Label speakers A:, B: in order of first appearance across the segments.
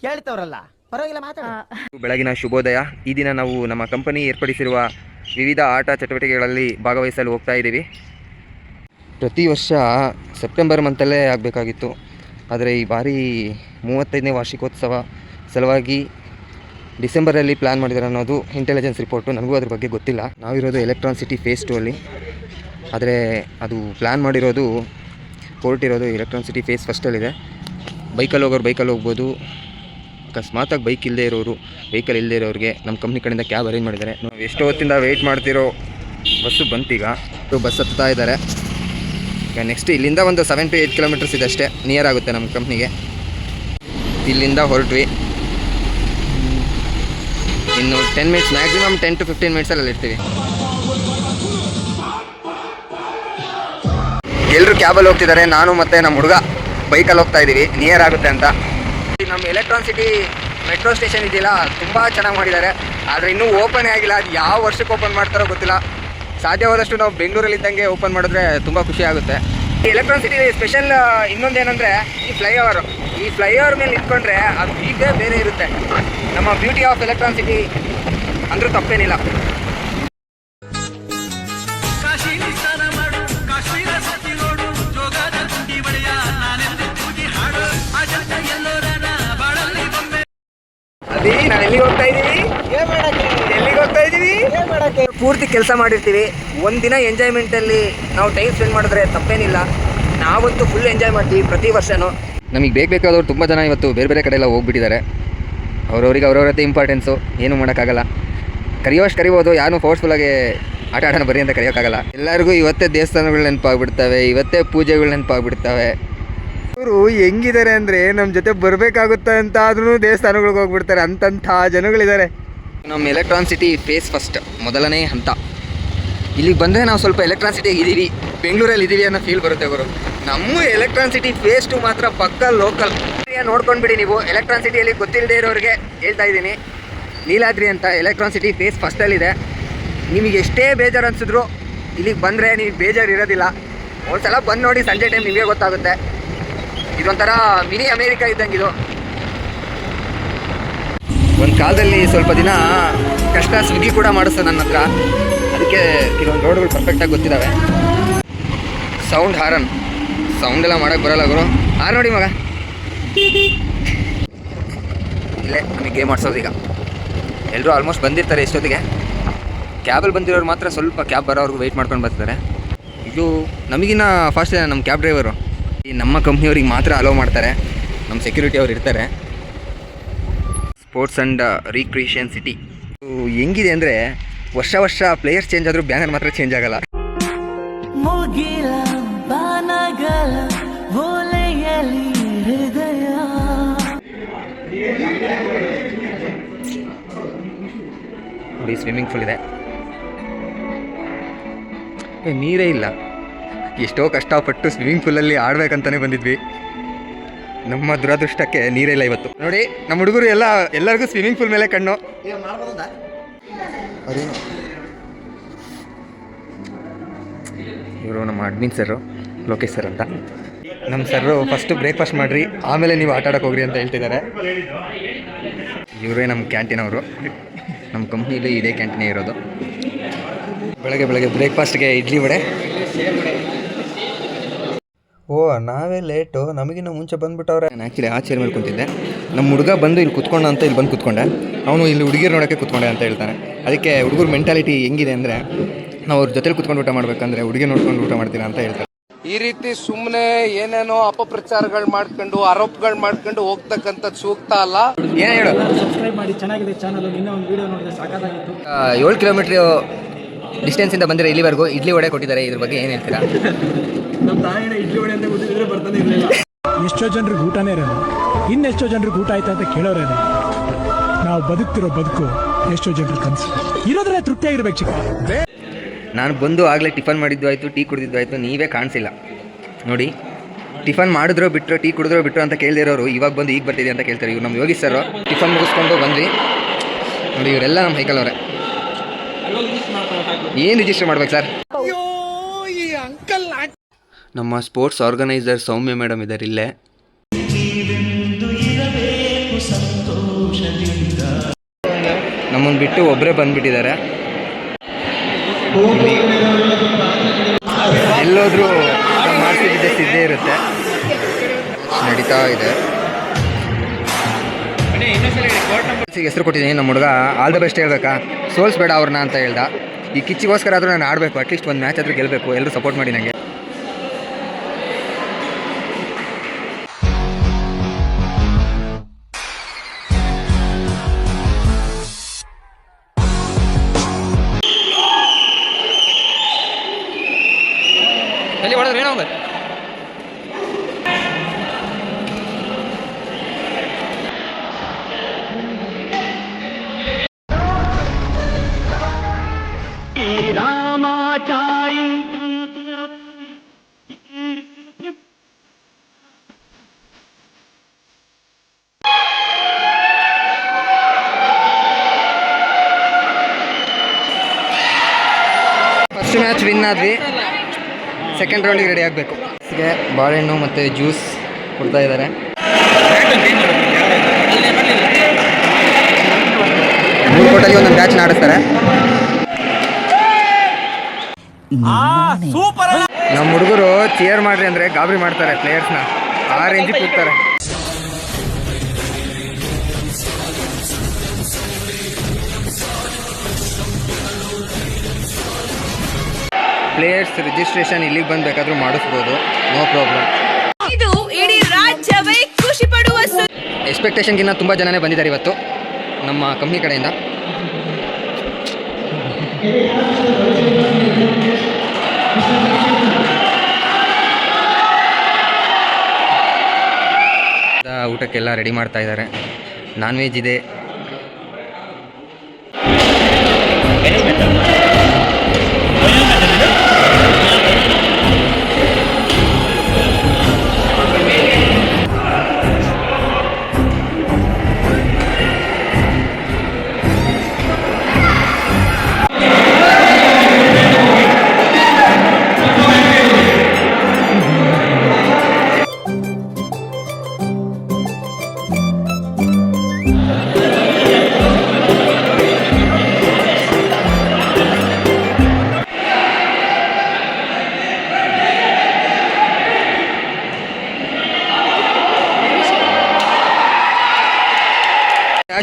A: ಕೇಳ್ತವ್ರಲ್ಲ ಪರವಾಗಿಲ್ಲ ಮಾತಾಡ.
B: ಬೆಳಗಿನ ಶುಭೋದಯ. ಈ ದಿನ ನಾವು ನಮ್ಮ ಕಂಪನಿ ಏರ್ಪಡಿಸಿರುವ ವಿವಿಧ ಆಟ ಚಟುವಟಿಕೆಗಳಲ್ಲಿ ಭಾಗವಹಿಸಲು ಹೋಗ್ತಾ ಇದ್ದೀವಿ. ಪ್ರತಿ ವರ್ಷ ಸೆಪ್ಟೆಂಬರ್ ಮಂತಲ್ಲೇ ಆಗಬೇಕಾಗಿತ್ತು, ಆದರೆ ಈ ಬಾರಿ 35ನೇ ವಾರ್ಷಿಕೋತ್ಸವ ಸಲುವಾಗಿ ಡಿಸೆಂಬರಲ್ಲಿ ಪ್ಲ್ಯಾನ್ ಮಾಡಿದ್ದಾರೆ ಅನ್ನೋದು ಇಂಟೆಲಿಜೆನ್ಸ್ ರಿಪೋರ್ಟು. ನನಗೂ ಅದ್ರ ಬಗ್ಗೆ ಗೊತ್ತಿಲ್ಲ. ನಾವಿರೋದು ಎಲೆಕ್ಟ್ರಾನ್ ಸಿಟಿ ಫೇಸ್ 2 ಅಲ್ಲಿ, ಆದರೆ ಅದು ಪ್ಲ್ಯಾನ್ ಮಾಡಿರೋದು ಹೊರಟಿರೋದು ಎಲೆಕ್ಟ್ರಾನ್ ಸಿಟಿ ಫೇಸ್ 1 ಬೈಕಲ್ಲಿ ಹೋಗೋರು ಬೈಕಲ್ಲಿ ಹೋಗ್ಬೋದು. ಅಕಸ್ಮಾತಾಗಿ ಬೈಕ್ ಇಲ್ಲದೆ ಇರೋರು, ವೆಹಿಕಲ್ ಇಲ್ಲದೆ ಇರೋರಿಗೆ ನಮ್ಮ ಕಂಪ್ನಿ ಕಡೆಯಿಂದ ಕ್ಯಾಬ್ ಅರೇಂಜ್ ಮಾಡಿದ್ದಾರೆ. ನಾವು ಎಷ್ಟೋ ಹೊತ್ತಿಂದ ವೆಯ್ಟ್ ಮಾಡ್ತಿರೋ ಬಸ್ಸು ಬಂತೀಗ. ಬಸ್ ಹತ್ತಾ ಇದ್ದಾರೆ. ಈಗ ನೆಕ್ಸ್ಟ್ ಇಲ್ಲಿಂದ ಒಂದು 7 to 8 ಕಿಲೋಮೀಟರ್ಸ್ ಇದೆ ಅಷ್ಟೇ, ನಿಯರ್ ಆಗುತ್ತೆ ನಮ್ಮ ಕಂಪ್ನಿಗೆ. ಇಲ್ಲಿಂದ ಹೊರಟ್ವಿ. ಇನ್ನು 10 ಮಿನಿಟ್ಸ್, ಮ್ಯಾಕ್ಸಿಮಮ್ 10 to 15 ಮಿನಿಟ್ಸಲ್ಲಿ ಇರ್ತೀವಿ. ಎಲ್ಲರೂ ಕ್ಯಾಬಲ್ಲಿ ಹೋಗ್ತಿದ್ದಾರೆ, ನಾನು ಮತ್ತು ನಮ್ಮ ಹುಡುಗ ಬೈಕಲ್ಲಿ ಹೋಗ್ತಾ ಇದ್ದೀವಿ, ನಿಯರ್ ಆಗುತ್ತೆ ಅಂತ. ನಮ್ಮ ಎಲೆಕ್ಟ್ರಾನ್ ಸಿಟಿ ಮೆಟ್ರೋ ಸ್ಟೇಷನ್ ಇದೆಯಲ್ಲ, ತುಂಬ ಚೆನ್ನಾಗಿ ಮಾಡಿದ್ದಾರೆ. ಆದರೆ ಇನ್ನೂ ಓಪನೇ ಆಗಿಲ್ಲ. ಅದು ಯಾವ ವರ್ಷಕ್ಕೆ ಓಪನ್ ಮಾಡ್ತಾರೋ ಗೊತ್ತಿಲ್ಲ. ಸಾಧ್ಯವಾದಷ್ಟು ನಾವು ಬೆಂಗಳೂರಲ್ಲಿ ಇದ್ದಂಗೆ ಓಪನ್ ಮಾಡಿದ್ರೆ ತುಂಬ ಖುಷಿ ಆಗುತ್ತೆ. ಈ ಎಲೆಕ್ಟ್ರಾನ್ ಸಿಟಿ ಸ್ಪೆಷಲ್ ಇನ್ನೊಂದೇನೆಂದರೆ ಈ ಫ್ಲೈಓವರ್ ಮೇಲೆ ನಿಂತ್ಕೊಂಡ್ರೆ ಅದು ಈಗ ಬೇರೆ ಇರುತ್ತೆ. ನಮ್ಮ ಬ್ಯೂಟಿ ಆಫ್ ಎಲೆಕ್ಟ್ರಾನ್ ಸಿಟಿ ಅಂದರೂ ತಪ್ಪೇನಿಲ್ಲ. ನಾನು ಎಲ್ಲಿಗೆ ಹೋಗ್ತಾ ಇದ್ದೀವಿ ಪೂರ್ತಿ ಕೆಲಸ ಮಾಡಿರ್ತೀವಿ. ಒಂದಿನ ಎಂಜಾಯ್ಮೆಂಟಲ್ಲಿ ನಾವು ಟೈಮ್ ಸ್ಪೆಂಡ್ ಮಾಡಿದ್ರೆ ತಪ್ಪೇನಿಲ್ಲ. ನಾವಂತೂ ಫುಲ್ ಎಂಜಾಯ್ ಮಾಡ್ತೀವಿ ಪ್ರತಿ ವರ್ಷವೂ. ನಮಗೆ ಬೇಕಾದವ್ರು ತುಂಬ ಜನ ಇವತ್ತು ಬೇರೆ ಬೇರೆ ಕಡೆ ಎಲ್ಲ ಹೋಗ್ಬಿಟ್ಟಿದ್ದಾರೆ. ಅವ್ರವ್ರದ್ದೇ ಇಂಪಾರ್ಟೆನ್ಸು, ಏನೂ ಮಾಡೋಕ್ಕಾಗಲ್ಲ. ಕರೆಯೋಷ್ಟು ಕರಿಬೋದು, ಯಾರೂ ಫೋರ್ಸ್ಫುಲ್ಲಾಗಿ ಆಟ ಆಡೋಣ ಬರೀ ಅಂತ ಕರೆಯೋಕ್ಕಾಗಲ್ಲ. ಎಲ್ಲರಿಗೂ ಇವತ್ತೇ ದೇವಸ್ಥಾನಗಳು ನೆನಪಾಗ್ಬಿಡ್ತವೆ, ಇವತ್ತೇ ಪೂಜೆಗಳು ನೆನಪಾಗ್ಬಿಡ್ತವೆ. ಅವರು ಹೆಂಗಿದ್ದಾರೆ ಅಂದರೆ ನಮ್ಮ ಜೊತೆ ಬರಬೇಕಾಗುತ್ತೆ ಅಂತ ಆದ್ರೂ ದೇವಸ್ಥಾನಗಳಿಗೆ ಹೋಗ್ಬಿಡ್ತಾರೆ. ಅಂಥ ಜನಗಳಿದ್ದಾರೆ. ನಮ್ಮ ಎಲೆಕ್ಟ್ರಾನ್ ಸಿಟಿ ಫೇಸ್ 1 ಮೊದಲನೇ ಹಂತ. ಇಲ್ಲಿಗೆ ಬಂದರೆ ನಾವು ಸ್ವಲ್ಪ ಎಲೆಕ್ಟ್ರಾನ್ ಸಿಟಿಗೆ ಇದ್ದೀವಿ, ಬೆಂಗಳೂರಲ್ಲಿ ಇದ್ದೀವಿ ಅನ್ನೋ ಫೀಲ್ ಬರುತ್ತೆ ಗುರು. ನಮ್ಮ ಎಲೆಕ್ಟ್ರಾನ್ ಸಿಟಿ ಫೇಸ್ 2 ಮಾತ್ರ ಪಕ್ಕ ಲೋಕಲ್. ನೋಡ್ಕೊಂಡ್ಬಿಡಿ ನೀವು. ಎಲೆಕ್ಟ್ರಾನ್ ಸಿಟಿಯಲ್ಲಿ ಗೊತ್ತಿಲ್ಲದೆ ಇರೋರಿಗೆ ಹೇಳ್ತಾ ಇದ್ದೀನಿ, ನೀಲಾದ್ರಿ ಅಂತ ಎಲೆಕ್ಟ್ರಾನ್ ಸಿಟಿ ಫೇಸ್ 1 ನಿಮಗೆ ಎಷ್ಟೇ ಬೇಜಾರು ಅನಿಸಿದ್ರು ಇಲ್ಲಿಗೆ ಬಂದರೆ ನಿಮಗೆ ಬೇಜಾರು ಇರೋದಿಲ್ಲ. ಒಂದ್ಸಲ ಬಂದು ನೋಡಿ, ಸಂಜೆ ಟೈಮ್ ನಿಮಗೆ ಗೊತ್ತಾಗುತ್ತೆ. ಇದೊಂಥರ ಮಿನಿ ಅಮೇರಿಕಾ ಇದ್ದಂಗಿದು. ಒಂದು ಕಾಲದಲ್ಲಿ ಸ್ವಲ್ಪ ದಿನ ಕಷ್ಟ ಸ್ವಿಗ್ಗಿ ಕೂಡ ಮಾಡಿಸ್ತು ನನ್ನ ಹತ್ರ. ಅದಕ್ಕೆ ಕೆಲವೊಂದು ರೋಡ್ಗಳು ಪರ್ಫೆಕ್ಟಾಗಿ ಗೊತ್ತಿದ್ದಾವೆ. ಸೌಂಡ್ ಎಲ್ಲ ಮಾಡೋಕ್ಕೆ ಬರೋಲ್ಲ ಗುರು. ನೋಡಿ ಮಗ, ಇಲ್ಲೇ ನಮಗೆ ಗೇಮ್ ಆಡ್ಸೋದು. ಈಗ ಎಲ್ಲರೂ ಆಲ್ಮೋಸ್ಟ್ ಬಂದಿರ್ತಾರೆ ಎಷ್ಟೊತ್ತಿಗೆ. ಕ್ಯಾಬಲ್ಲಿ ಬಂದಿರೋರು ಮಾತ್ರ ಸ್ವಲ್ಪ ಕ್ಯಾಬ್ ಬರೋವ್ರಿಗೂ ವೆಯ್ಟ್ ಮಾಡ್ಕೊಂಡು ಬರ್ತಾರೆ. ಇದು ನಮಗಿನ್ನ ಫಾಸ್ಟ್ ಇದೆ ನಮ್ಮ ಕ್ಯಾಬ್ ಡ್ರೈವರು. ಈ ನಮ್ಮ ಕಂಪ್ನಿಯವ್ರಿಗೆ ಮಾತ್ರ ಅಲೋ ಮಾಡ್ತಾರೆ, ನಮ್ಮ ಸೆಕ್ಯೂರಿಟಿ ಅವ್ರು ಇರ್ತಾರೆ. ಸ್ಪೋರ್ಟ್ಸ್ ಆ್ಯಂಡ್ ರೀಕ್ರಿಯೇಷನ್ ಸಿಟಿ ಹೆಂಗಿದೆ ಅಂದರೆ ವರ್ಷ ಪ್ಲೇಯರ್ಸ್ ಚೇಂಜ್ ಆದರೂ ಬ್ಯಾನರ್ ಮಾತ್ರ ಚೇಂಜ್ ಆಗಲ್ಲ. ನೋಡಿ, ಸ್ವಿಮ್ಮಿಂಗ್ ಪೂಲ್ ಇದೆ. ನೀರೇ ಇಲ್ಲ. ಎಷ್ಟೋ ಕಷ್ಟಪಟ್ಟು ಸ್ವಿಮ್ಮಿಂಗ್ ಪೂಲಲ್ಲಿ ಆಡ್ಬೇಕಂತಾನೆ ಬಂದಿದ್ವಿ. ನಮ್ಮ ದುರದೃಷ್ಟಕ್ಕೆ ನೀರೇ ಇಲ್ಲ ಇವತ್ತು. ನೋಡಿ, ನಮ್ಮ ಹುಡುಗರು ಎಲ್ಲರಿಗೂ ಸ್ವಿಮ್ಮಿಂಗ್ ಪೂಲ್ ಮೇಲೆ ಕಣ್ಣು. ಇವರು ನಮ್ಮ ಅಡ್ಮಿನ್ ಸರು, ಲೋಕೇಶ್ ಸರ್ ಅಂತ. ನಮ್ಮ ಸರ್ರು ಫಸ್ಟು ಬ್ರೇಕ್ಫಾಸ್ಟ್ ಮಾಡಿರಿ, ಆಮೇಲೆ ನೀವು ಆಟ ಆಡೋಕೆ ಹೋಗ್ರಿ ಅಂತ ಹೇಳ್ತಿದ್ದಾರೆ. ಇವರೇ ನಮ್ಮ ಕ್ಯಾಂಟೀನ್ ಅವರು. ನಮ್ಮ ಕಂಪ್ನಿಲಿ ಇದೇ ಕ್ಯಾಂಟೀನೇ ಇರೋದು. ಬೆಳಗ್ಗೆ ಬ್ರೇಕ್ಫಾಸ್ಟ್ಗೆ ಇಡ್ಲಿ ವಡೆ. ನಾವೇ ಲೇಟು, ನಮಗಿನ್ನೂ ಮುಂಚೆ ಬಂದುಬಿಟ್ಟವ್ರೆ. ನಾನು ಆ್ಯಕ್ಚುಲಿ ಆ ಚೇರ್ ಮೇಲೆ ಕೂತಿದ್ದೆ. ನಮ್ಮ ಹುಡುಗ ಬಂದು ಇಲ್ಲಿ ಕುತ್ಕೊಂಡ ಅಂತ ಇಲ್ಲಿ ಬಂದು ಕೂತ್ಕೊಂಡೆ. ಅವನು ಇಲ್ಲಿ ಹುಡುಗಿರು ನೋಡೋಕ್ಕೆ ಕೂತ್ಕೊಂಡೆ ಅಂತ ಹೇಳ್ತಾನೆ. ಅದಕ್ಕೆ ಹುಡುಗರ ಮೆಂಟಾಲಿಟಿ ಹೆಂಗಿದೆ ಅಂದರೆ, ನಾವು ಅವ್ರ ಜೊತೆಲಿ ಕುತ್ಕೊಂಡು ಊಟ ಮಾಡಬೇಕಂದ್ರೆ ಹುಡುಗಿ ನೋಡ್ಕೊಂಡು ಊಟ ಮಾಡ್ತೀರಾ ಅಂತ ಹೇಳ್ತಾರೆ.
C: ಈ ರೀತಿ ಸುಮ್ಮನೆ ಏನೇನೋ ಅಪಪ್ರಚಾರಗಳು ಮಾಡ್ಕೊಂಡು ಆರೋಪಗಳು ಮಾಡ್ಕೊಂಡು ಹೋಗ್ತಕ್ಕಂಥದ್ದು ಸೂಕ್ತ ಅಲ್ಲ.
B: ಏನು ಹೇಳು,
A: ಸಬ್ಸ್ಕ್ರೈಬ್ ಮಾಡಿ, ಚೆನ್ನಾಗಿದೆ ಚಾನಲ್. ಇನ್ನೂ ಒಂದು ವಿಡಿಯೋ ನೋಡಿದ್ರೆ ಸಾಕಾಗಿತ್ತು.
B: 7 ಕಿಲೋಮೀಟ್ರ್ ಡಿಸ್ಟೆನ್ಸಿಂದ ಬಂದರೆ ಇಲ್ಲಿವರೆಗೂ ಇಡ್ಲಿ ವಡೆ ಕೊಟ್ಟಿದ್ದಾರೆ. ಇದ್ರ ಬಗ್ಗೆ ಏನು ಹೇಳ್ತೀರಾ?
A: ನಮ್ಮ ತಾಯಿನ ಇಡ್ಲಿ ವಡೆ ಅಂತ ಗೊತ್ತಿದ್ರೆ ಬರ್ತಾನೆ ಇರಲಿಲ್ಲ.
D: ಎಷ್ಟೋ ಜನರಿಗೆ ಊಟನೇ ಇರೋದು, ಇನ್ನೆಷ್ಟೋ ಜನರಿಗೆ ಊಟ ಆಯ್ತಾ ಅಂತ ಕೇಳೋರೇನು. ನಾವು ಬದುಕ್ತಿರೋ ಬದುಕು ಎಷ್ಟೋ ಜನರಿಗೆ ಕನಸು. ಇರೋದ್ರೆ ತೃಪ್ತಿಯಾಗಿರ್ಬೇಕು ಚಿಕ್ಕ.
B: ನಾನು ಬಂದು ಆಗಲೇ ಟಿಫನ್ ಮಾಡಿದ್ದು ಆಯಿತು, ಟೀ ಕುಡಿದಿದ್ದು ಆಯಿತು, ನೀವೇ ಕಾಣಿಸಿಲ್ಲ ನೋಡಿ. ಟಿಫನ್ ಮಾಡಿದ್ರೋ ಬಿಟ್ಟರು, ಟೀ ಕುಡಿದ್ರೋ ಬಿಟ್ಟರು ಅಂತ ಕೇಳ್ದಿರೋರು ಇವಾಗ ಬಂದು ಈಗ ಬರ್ತಿದೆ ಅಂತ ಕೇಳ್ತಾರೆ. ಇವ್ರು ನಮ್ಮ ಯೋಗೀಶ್ ಸರ್ ಟಿಫನ್ ಮುಗಿಸ್ಕೊಂಡು ಬಂದ್ವಿ ನೋಡಿ. ಇವರೆಲ್ಲ ನಮ್ಮ ಸೈಕಲ್ ಅವರೇ. ಏನು ರಿಜಿಸ್ಟರ್ ಮಾಡ್ಬೇಕು ಸರ್? ನಮ್ಮ ಸ್ಪೋರ್ಟ್ಸ್ ಆರ್ಗನೈಸರ್ ಸೌಮ್ಯ ಮೇಡಮ್ ಇದ್ದಾರೆ ಇಲ್ಲೇ. ನಮ್ಮನ್ನು ಬಿಟ್ಟು ಒಬ್ಬರೇ ಬಂದ್ಬಿಟ್ಟಿದ್ದಾರೆ. ಎಲ್ಲೋದ್ರೂ ಮಾಡಿಸಿದ್ದೆ ಸಿದ್ಧೇ ಇರುತ್ತೆ. ನಡೀತಾ ಇದೆ. ಹೆಸರು ಕೊಟ್ಟಿದ್ದೀನಿ ನಮ್ಮ ಹುಡುಗ. ಆಲ್ ದ ಬೆಸ್ಟ್ ಹೇಳ್ಬೇಕಾ, ಸೋಲ್ಸ್ಬೇಡ ಅವ್ರನ್ನ ಅಂತ ಹೇಳ್ದ. ಈ ಕಿಚ್ಚಿಗೋಸ್ಕರ ಆದರೂ ನಾನು ಆಡಬೇಕು, ಅಟ್ಲೀಸ್ಟ್ ಒಂದು ಮ್ಯಾಚ್ ಆದರೂ ಗೆಲ್ಲಬೇಕು. ಎಲ್ಲರೂ ಸಪೋರ್ಟ್ ಮಾಡಿ ನನಗೆ. ಫಸ್ಟ್ ಮ್ಯಾಚ್ ವಿನ್ ಆದ್ವಿ. ಸೆಕೆಂಡ್ ರೌಂಡಿಗೆ ರೆಡಿ ಆಗಬೇಕು. ಬಾಳೆಹಣ್ಣು ಮತ್ತು ಜ್ಯೂಸ್ ಕೊಡ್ತಾ ಇದ್ದಾರೆ. ಮೂರು ಕೋಟಲ್ಲಿ ಒಂದೊಂದು ಮ್ಯಾಚ್ ಆಡಿಸ್ತಾರೆ. ನಮ್ಮ ಹುಡುಗರು ಚೇರ್ ಮಾಡ್ರಿ ಅಂದರೆ ಗಾಬರಿ ಮಾಡ್ತಾರೆ ಪ್ಲೇಯರ್ಸ್ನ. ಆ ರೇಂಜಿಗೆ ಕೂಗ್ತಾರೆ. ಪ್ಲೇಯರ್ಸ್ ರಿಜಿಸ್ಟ್ರೇಷನ್ ಇಲ್ಲಿಗೆ ಬಂದು ಬೇಕಾದರೂ ಮಾಡಿಸ್ಬೋದು, ನೋ ಪ್ರಾಬ್ಲಮ್.
E: ಇದು ಇಡೀ ರಾಜ್ಯವೇ ಖುಷಿ ಪಡುವ
B: ಎಕ್ಸ್ಪೆಕ್ಟೇಷನ್ಗಿನ್ನ ತುಂಬ ಜನನೇ ಬಂದಿದ್ದಾರೆ ಇವತ್ತು ನಮ್ಮ ಕಂಪ್ನಿ ಕಡೆಯಿಂದ. ಊಟಕ್ಕೆಲ್ಲ ರೆಡಿ ಮಾಡ್ತಾ ಇದ್ದಾರೆ. ನಾನ್ ವೆಜ್ ಇದೆ.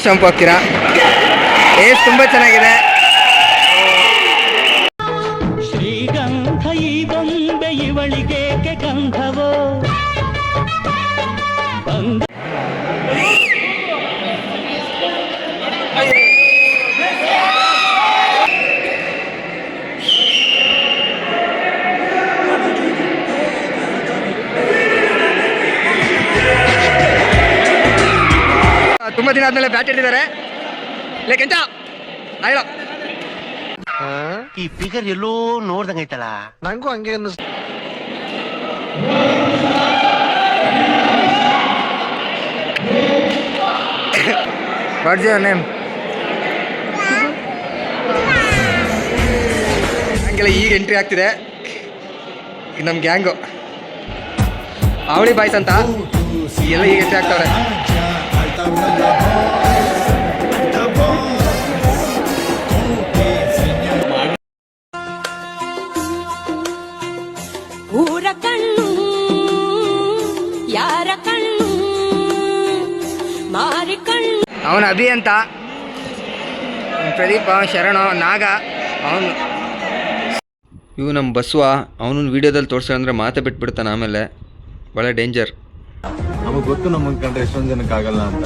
B: ಶಾಂಪು ಹಾಕ್ತೀರಾ? ಏಸ್ ತುಂಬ ಚೆನ್ನಾಗಿದೆ.
F: ಶ್ರೀಗಂಧ ಈ ಬೊಂಬೆ ಇವಳಿಗೆ ಗಂಧವೋ
B: ತುಂಬ ದಿನ ಆದ್ಮೇಲೆ ಬ್ಯಾಟ್ ಹಿಡಿದಿದ್ದಾರೆ. ಕೆಂಚ ಆಯ್ಲ
G: ಈ ಫಿಗರ್ ಎಲ್ಲೋ ನೋಡ್ದಂಗೈತಲ್ಲ, ನಂಗೂ ಹಂಗೆ ಅನ್ನಿಸ್ತು.
B: What's your name? ಹಂಗೆಲ್ಲ ಈಗ ಎಂಟ್ರಿ ಆಗ್ತಿದೆ ನಮ್ಮ ಗ್ಯಾಂಗು. ಅವಳಿ ಬಾಯ್ಸ್ ಅಂತ ಎಲ್ಲ ಈಗ ಎಂಟ್ರಿ ಆಗ್ತವ್ರೆ.
E: ಊರ ಕಣ್ಣು ಯಾರ ಕಣ್ಣು ಮಾರಿ ಕಣ್ಣು.
B: ಅವನು ಅಭಿ ಅಂತ, ಪ್ರದೀಪ, ಶರಣ, ನಾಗ. ಅವನು ಇವು ನಮ್ಮ ಬಸವ. ಅವನು ವೀಡಿಯೋದಲ್ಲಿ ತೋರಿಸ್ಕೊಂಡ್ರೆ ಮಾತೇ ಬಿಟ್ಬಿಡ್ತಾನೆ ಆಮೇಲೆ. ಭಾಳ ಡೇಂಜರ್.
A: ನಮಗೆ ಗೊತ್ತು ನಮಗೆ ಕಂಡ್ರೆ ಎಷ್ಟೊಂದು ಜನಕ್ಕೆ ಆಗಲ್ಲ ಅಂತ.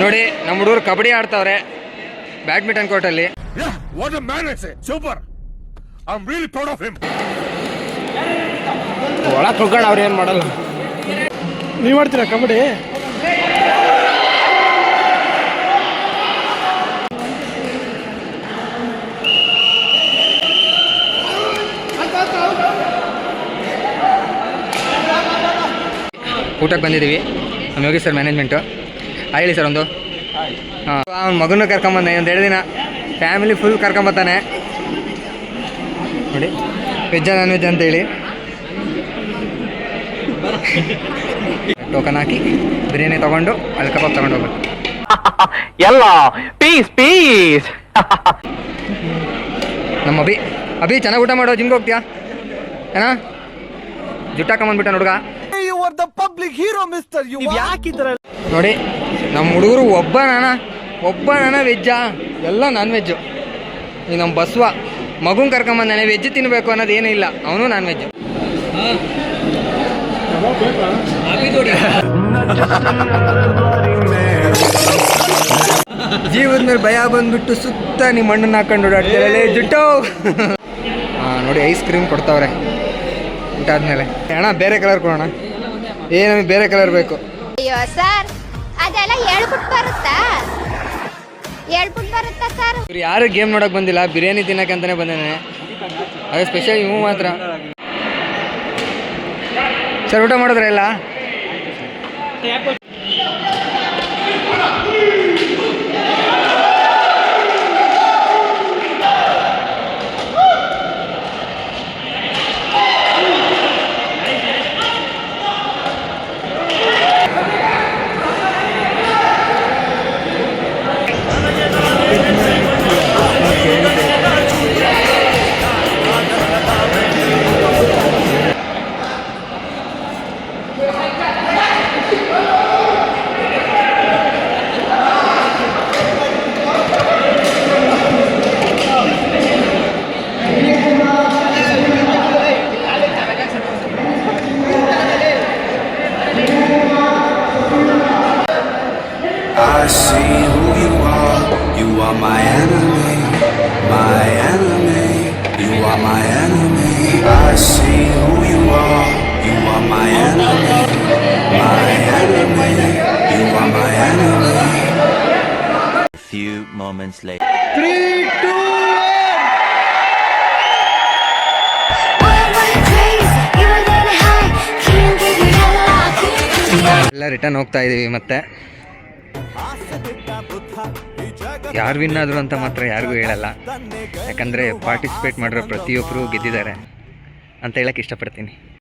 B: ನೋಡಿ ನಮ್ಮ ಹುಡುಗರು ಕಬಡ್ಡಿ ಆಡ್ತಾವ್ರೆ ಬ್ಯಾಡ್ಮಿಂಟನ್ ಕೋರ್ಟಲ್ಲಿ.
D: ಒಳ ತೊಗೊಂಡು ಅವ್ರು ಏನು ಮಾಡಲ್ಲ. ನೀವು ಮಾಡ್ತೀರಾ ಕಬಡ್ಡಿ?
B: ಊಟಕ್ಕೆ ಬಂದಿದ್ದೀವಿ. ನಮ್ಮ ಯೋಗಿ ಸರ್ ಮ್ಯಾನೇಜ್ಮೆಂಟು. ಹೇಳಿ ಸರ್ ಒಂದು. ಹಾಂ, ಅವ್ನ ಮಗನೂ ಕರ್ಕೊಂಬಂದೆ ಒಂದು 2 ದಿನ. ಫ್ಯಾಮಿಲಿ ಫುಲ್ ಕರ್ಕೊಂಬತ್ತಾನೆ ನೋಡಿ. ವೆಜ್ಜಾ ನಾನ್ ವೆಜ್ ಅಂತೇಳಿ. ಟೋಕನ್ ಹಾಕಿ ಬಿರಿಯಾನಿ ತೊಗೊಂಡು ಅಲ್ಲಿ ಕಬಾಬ್ ತೊಗೊಂಡು ಹೋಗ್ಬೇಕು.
F: ಎಲ್ಲ ಪೀಸ್ ಪೀಸ್.
B: ನಮ್ಮ ಅಭಿ ಚೆನ್ನಾಗಿ ಊಟ ಮಾಡೋ, ಜಿಮ್ಗೆ ಹೋಗ್ತೀಯಾ ಏನ? ಜುಟ್ಟಾಕೊಂಬಂದ್ಬಿಟ್ಟ ಹುಡುಗ ನೋಡಿ. ನಮ್ಮ ಹುಡುಗರು ಒಬ್ಬ ನಾನ ವೆಜ್ಜಾ, ಎಲ್ಲ ನಾನ್ ವೆಜ್ಜು. ಈ ನಮ್ಮ ಬಸವ ಮಗುನ್ ಕರ್ಕೊಂಬಂದಾನೆ, ವೆಜ್ ತಿನ್ನಬೇಕು ಅನ್ನೋದು ಏನೂ ಇಲ್ಲ, ಅವನು ನಾನ್ ವೆಜ್ಜು. ಜೀವದ ಮೇಲೆ ಭಯ ಬಂದ್ಬಿಟ್ಟು ಸುತ್ತ ನಿಮ್ಮ ಮಣ್ಣನ್ನು ಹಾಕೊಂಡು ಓಡಾಡ್ತಿರಲ್ಲ ಜುಟ್ಟು. ನೋಡಿ ಐಸ್ ಕ್ರೀಮ್ ಕೊಡ್ತಾವ್ರೆ ಊಟ ಆದ್ಮೇಲೆ. ಅಣ್ಣ ಬೇರೆ ಕಲರ್ ಕೊಡೋಣ, ನಮಗೆ ಬೇರೆ ಕಲರ್ ಬೇಕು.
H: ಅಯ್ಯೋ ಸರ್, ಅದೆಲ್ಲ ಹೇಳ್ಬಿಟ್ಟು ಬರುತ್ತಾ ಸರ್?
B: ಇವ್ರು ಯಾರು ಗೇಮ್ ನೋಡಕ್ ಬಂದಿಲ್ಲ, ಬಿರಿಯಾನಿ ತಿನ್ನಕ್ಕಂತಾನೆ ಬಂದಾನೆ. ಅದು ಸ್ಪೆಷಲ್ ಇವು ಮಾತ್ರ. ಸರ್ ಊಟ ಮಾಡಿದ್ರೆ ಎಲ್ಲ
I: I see who you are. You are my enemy, my enemy. You are my enemy. I see who you are. You are my enemy, my enemy. You are my enemy.
G: A few moments later.
B: ಎಲ್ಲ return ಹೋಗ್ತಾ ಇದೀವಿ. ಮತ್ತೆ ಯಾರು win ಆದ್ರು ಅಂತ ಮಾತ್ರ ಯಾರಿಗೂ ಹೇಳಲ್ಲ, ಯಾಕಂದರೆ ಪಾರ್ಟಿಸಿಪೇಟ್ ಮಾಡಿರೋ ಪ್ರತಿಯೊಬ್ಬರು ಗೆದ್ದಿದ್ದಾರೆ ಅಂತ ಹೇಳಕ್ಕೆ ಇಷ್ಟಪಡ್ತೀನಿ.